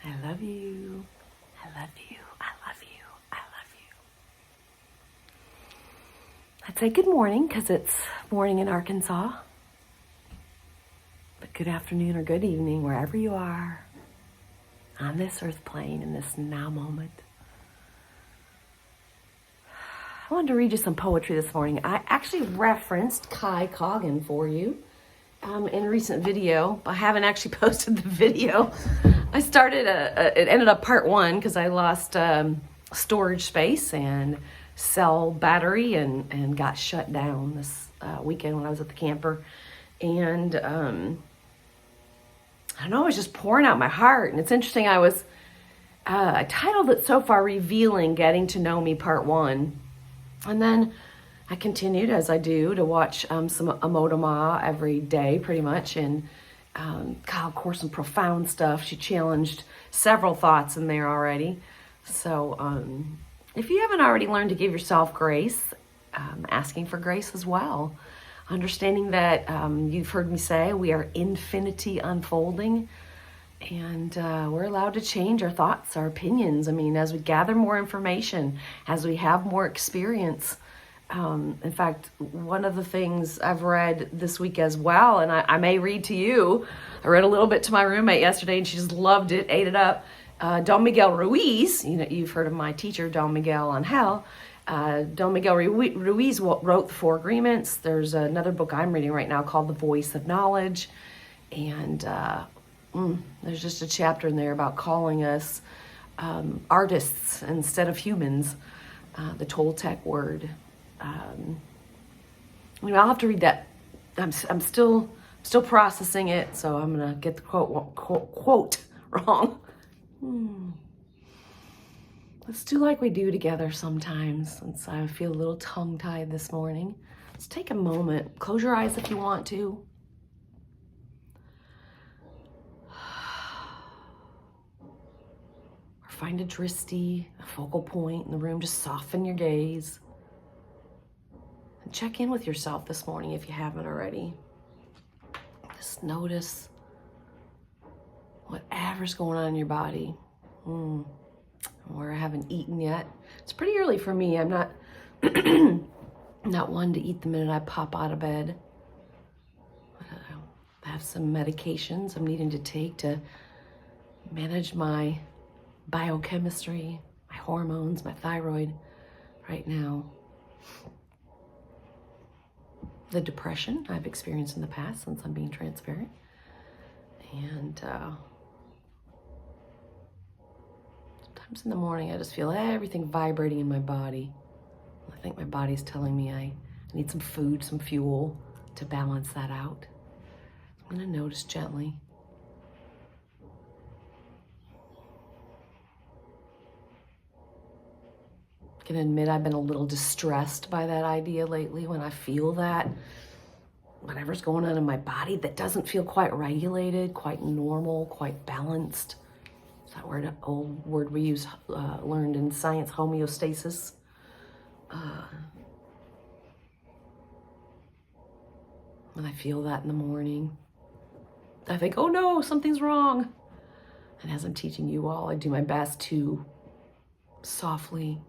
I love you. I love you. I love you. I love you. I'd say good morning because it's morning in Arkansas. But good afternoon or good evening wherever you are on this earth plane in this now moment. I wanted to read you some poetry this morning. I actually referenced Kai Coggin for you in a recent video. I haven't actually posted the video. I started, it ended up part one because I lost storage space and cell battery and got shut down this weekend when I was at the camper. And I don't know, I was just pouring out my heart. And it's interesting, I titled it so far, Revealing Getting to Know Me Part 1. And then I continued, as I do, to watch some Amodama every day, pretty much. And, of course, some profound stuff. She challenged several thoughts in there already. So if you haven't already learned to give yourself grace, asking for grace as well. Understanding that you've heard me say we are infinity unfolding. And we're allowed to change our thoughts, our opinions. I mean, as we gather more information, as we have more experience. In fact, one of the things I've read this week as well, and I may read to you, I read a little bit to my roommate yesterday and she just loved it, ate it up. Don Miguel Ruiz, you've heard of my teacher, Don Miguel on Hell. Don Miguel Ruiz wrote The Four Agreements. There's another book I'm reading right now called The Voice of Knowledge. And there's just a chapter in there about calling us artists instead of humans, the Toltec word. I'll have to read that. I'm still processing it, so I'm gonna get the quote wrong. Let's do like we do together sometimes, since I feel a little tongue-tied this morning. Let's take a moment. Close your eyes if you want to. Or find a drishti, a focal point in the room. Just soften your gaze. And check in with yourself this morning if you haven't already. Just notice whatever's going on in your body. Or I haven't eaten yet. It's pretty early for me. I'm not not one to eat the minute I pop out of bed. I have some medications I'm needing to take to manage my biochemistry, my hormones, my thyroid right now. The depression I've experienced in the past, since I'm being transparent. And sometimes in the morning I just feel everything vibrating in my body. I think my body's telling me I need some food, some fuel to balance that out. I'm going to notice gently. I can admit I've been a little distressed by that idea lately when I feel that whatever's going on in my body that doesn't feel quite regulated, quite normal, quite balanced. Is that word, old word we use, learned in science, homeostasis. When I feel that in the morning, I think, oh no, something's wrong. And as I'm teaching you all, I do my best to softly,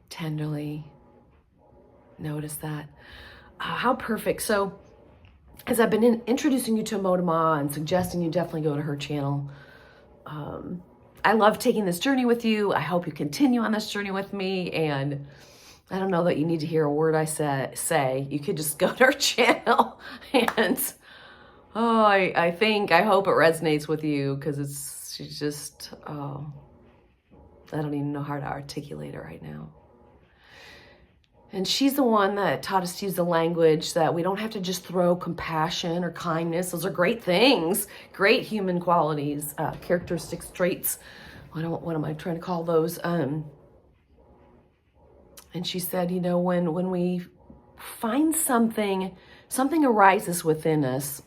tenderly notice that. How perfect. So as I've been introducing you to Amodama and suggesting you definitely go to her channel, I love taking this journey with you. I hope you continue on this journey with me. And I don't know that you need to hear a word I say. You could just go to her channel and I hope it resonates with you, because she's just, I don't even know how to articulate it right now. And she's the one that taught us to use the language that we don't have to just throw compassion or kindness. Those are great things, great human qualities, characteristics, traits. What am I trying to call those? And she said, when we find something arises within us.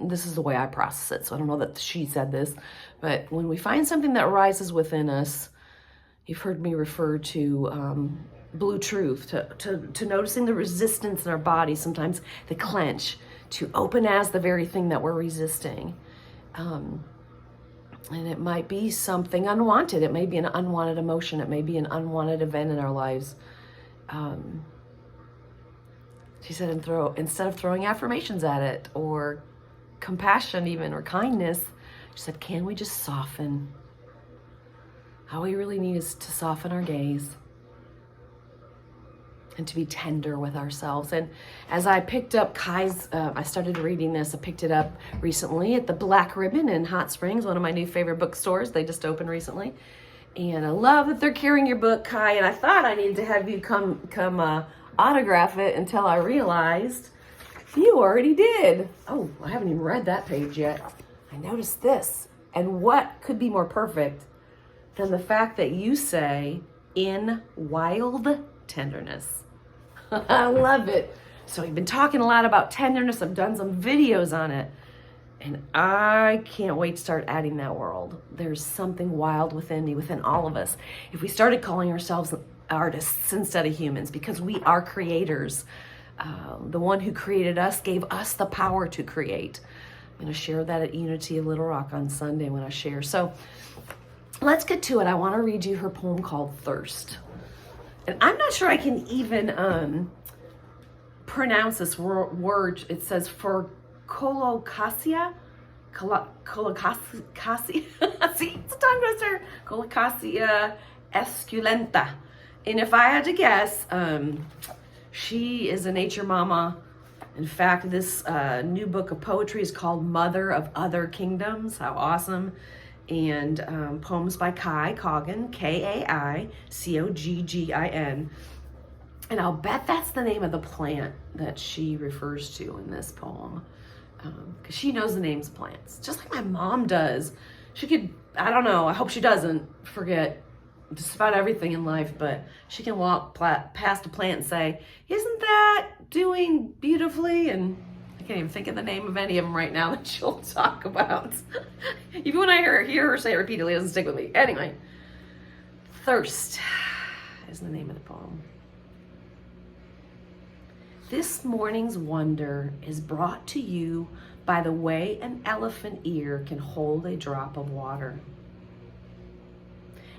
This is the way I process it, so I don't know that she said this, but when we find something that arises within us, you've heard me refer to blue truth, to noticing the resistance in our body, sometimes the clench, to open as the very thing that we're resisting. And it might be something unwanted. It may be an unwanted emotion. It may be an unwanted event in our lives. She said, instead of throwing affirmations at it, or compassion even, or kindness, she said, can we just soften? All we really need is to soften our gaze and to be tender with ourselves. And as I picked up Kai's, I started reading this. I picked it up recently at the Black Ribbon in Hot Springs, one of my new favorite bookstores. They just opened recently. And I love that they're carrying your book, Kai. And I thought I needed to have you come autograph it until I realized you already did. Oh, I haven't even read that page yet. I noticed this. And what could be more perfect than the fact that you say, in wild tenderness. I love it. So we've been talking a lot about tenderness. I've done some videos on it. And I can't wait to start adding that world. There's something wild within me, within all of us. If we started calling ourselves artists instead of humans, because we are creators. The one who created us gave us the power to create. I'm going to share that at Unity of Little Rock on Sunday when I share. So let's get to it. I want to read you her poem called Thirst. And I'm not sure I can even pronounce this word. It says for colocasia. See, it's a tongue twister. Colocasia esculenta. And if I had to guess, she is a nature mama. In fact, this new book of poetry is called Mother of Other Kingdoms. How awesome. And poems by Kai Coggin, K-A-I-C-O-G-G-I-N. And I'll bet that's the name of the plant that she refers to in this poem. Because she knows the names of plants, just like my mom does. She could, I don't know, I hope she doesn't forget just about everything in life, but she can walk past a plant and say, isn't that doing beautifully? And I can't even think of the name of any of them right now that she'll talk about. Even when I hear her say it repeatedly, it doesn't stick with me. Anyway, Thirst is the name of the poem. This morning's wonder is brought to you by the way an elephant ear can hold a drop of water.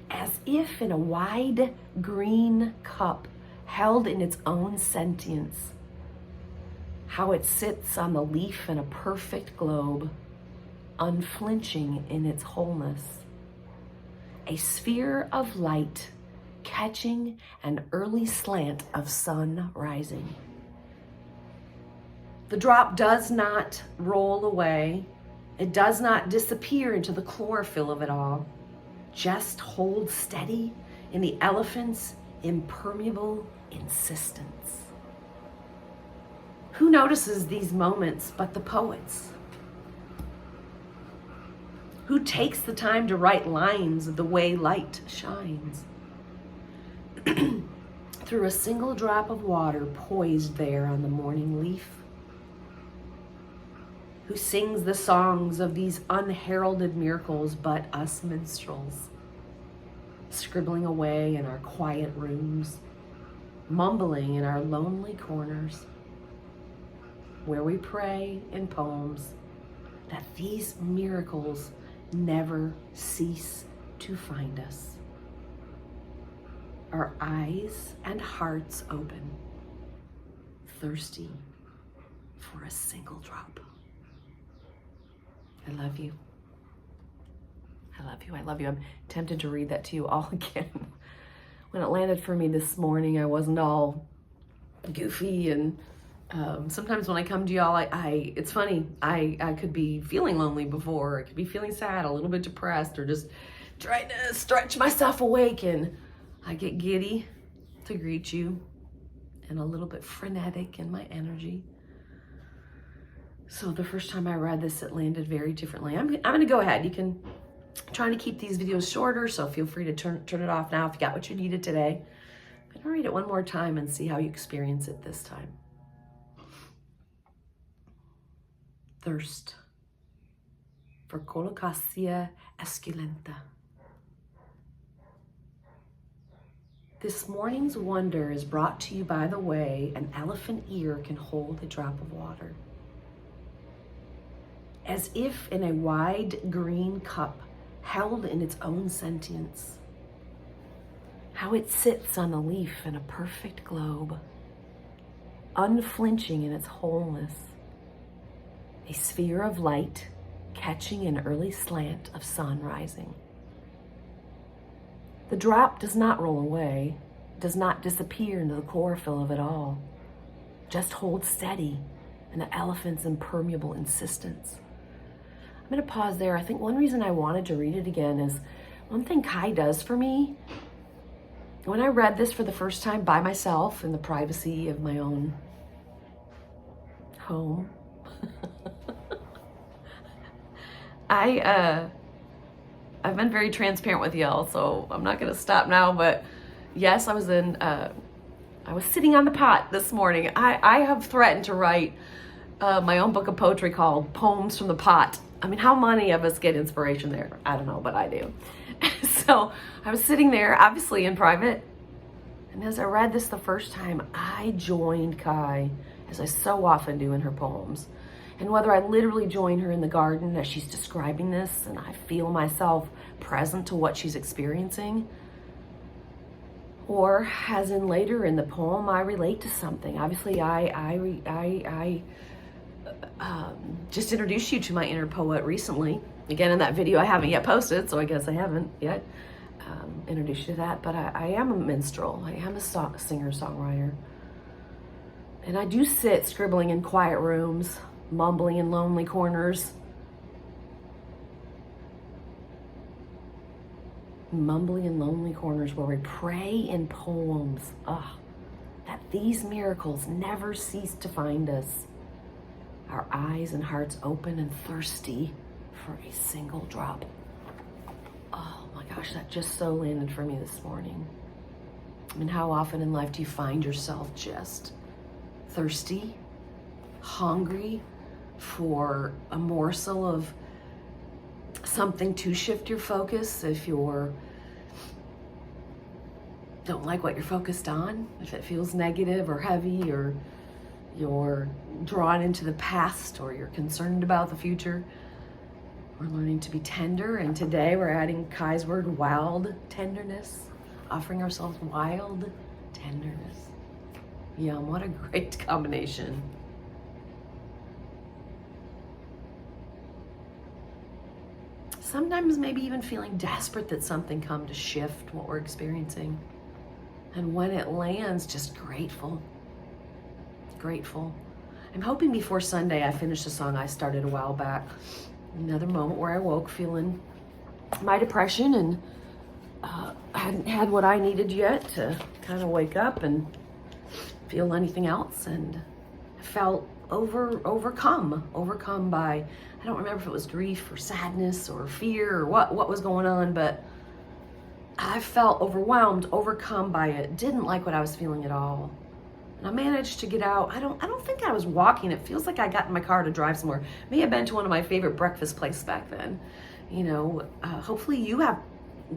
As if in a wide green cup held in its own sentience, how it sits on the leaf in a perfect globe, unflinching in its wholeness. A sphere of light catching an early slant of sun rising. The drop does not roll away. It does not disappear into the chlorophyll of it all. Just hold steady in the elephant's impermeable insistence. Who notices these moments but the poets? Who takes the time to write lines of the way light shines? Through a single drop of water poised there on the morning leaf? Who sings the songs of these unheralded miracles but us minstrels, scribbling away in our quiet rooms, mumbling in our lonely corners, where we pray in poems that these miracles never cease to find us. Our eyes and hearts open, thirsty for a single drop. I love you. I love you. I love you. I'm tempted to read that to you all again. When it landed for me this morning, I wasn't all goofy, and sometimes when I come to y'all, it's funny. I could be feeling lonely before. I could be feeling sad, a little bit depressed, or just trying to stretch myself awake, and I get giddy to greet you and a little bit frenetic in my energy. So the first time I read this, it landed very differently. I'm going to go ahead. I'm trying to keep these videos shorter, so feel free to turn it off now if you got what you needed today. I'm going to read it one more time and see how you experience it this time. Thirst for Colocasia esculenta. This morning's wonder is brought to you by the way an elephant ear can hold a drop of water. As if in a wide green cup held in its own sentience. How it sits on a leaf in a perfect globe, unflinching in its wholeness, a sphere of light catching an early slant of sun rising. The drop does not roll away, does not disappear into the chlorophyll of it all, just holds steady in the elephant's impermeable insistence. I'm going to pause there. I think one reason I wanted to read it again is one thing Kai does for me. When I read this for the first time by myself in the privacy of my own home, I've been very transparent with y'all, so I'm not going to stop now. But yes, I was sitting on the pot this morning. I have threatened to write my own book of poetry called Poems from the Pot. I mean, how many of us get inspiration there? I don't know, but I do. So I was sitting there, obviously in private, and as I read this the first time, I joined Kai, as I so often do in her poems. And whether I literally join her in the garden as she's describing this, and I feel myself present to what she's experiencing, or as in later in the poem, I relate to something. Obviously, I just introduced you to my inner poet recently. Again, in that video I haven't yet posted, so I guess I haven't yet introduced you to that. But I am a minstrel. I am a singer-songwriter. And I do sit scribbling in quiet rooms, mumbling in lonely corners, where we pray in poems. That these miracles never cease to find us. Our eyes and hearts open and thirsty for a single drop. Oh my gosh, that just so landed for me this morning. I mean, how often in life do you find yourself just thirsty, hungry for a morsel of something to shift your focus? If you're don't like what you're focused on, if it feels negative or heavy, or you're drawn into the past, or you're concerned about the future, we're learning to be tender. And today we're adding Kai's word, wild tenderness, offering ourselves wild tenderness. Yum, what a great combination. Sometimes maybe even feeling desperate that something come to shift what we're experiencing. And when it lands, just grateful. I'm hoping before Sunday I finish the song I started a while back. Another moment where I woke feeling my depression and hadn't had what I needed yet to kind of wake up and feel anything else. And I felt overcome by, I don't remember if it was grief or sadness or fear or what was going on, but I felt overwhelmed, overcome by it. Didn't like what I was feeling at all. And I managed to get out. I don't think I was walking. It feels like I got in my car to drive somewhere. May have been to one of my favorite breakfast places back then. You know, hopefully you have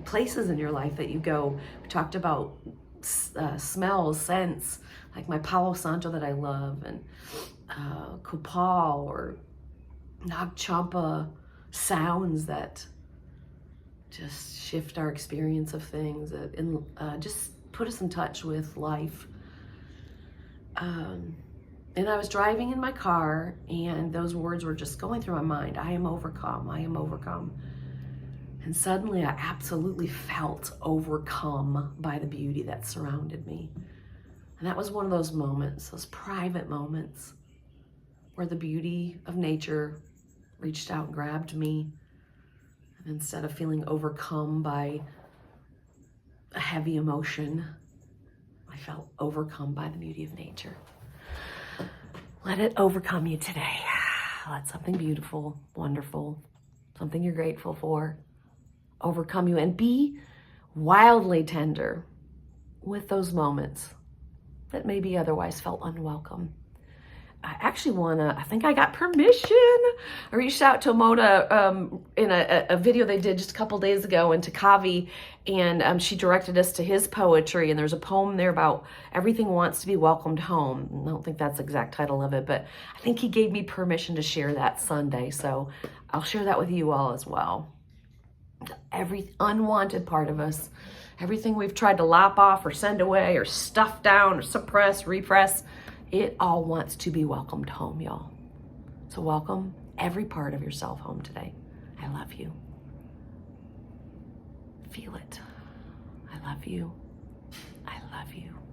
places in your life that you go. We talked about smells, scents, like my Palo Santo that I love, and Copal or Nag Champa sounds that just shift our experience of things, and just put us in touch with life. And I was driving in my car, and those words were just going through my mind. I am overcome. And suddenly I absolutely felt overcome by the beauty that surrounded me. And that was one of those moments, those private moments, where the beauty of nature reached out and grabbed me. And instead of feeling overcome by a heavy emotion, I felt overcome by the beauty of nature. Let it overcome you today. Let something beautiful, wonderful, something you're grateful for, overcome you, and be wildly tender with those moments that maybe otherwise felt unwelcome. I think I got permission. I reached out to Moda in a video they did just a couple days ago, and to Kavi, and she directed us to his poetry, and there's a poem there about everything wants to be welcomed home. I don't think that's the exact title of it, but I think he gave me permission to share that Sunday, so I'll share that with you all as well. every unwanted part of us, everything we've tried to lop off or send away or stuff down or suppress, repress, it all wants to be welcomed home, y'all. So welcome every part of yourself home today. I love you. Feel it. I love you. I love you.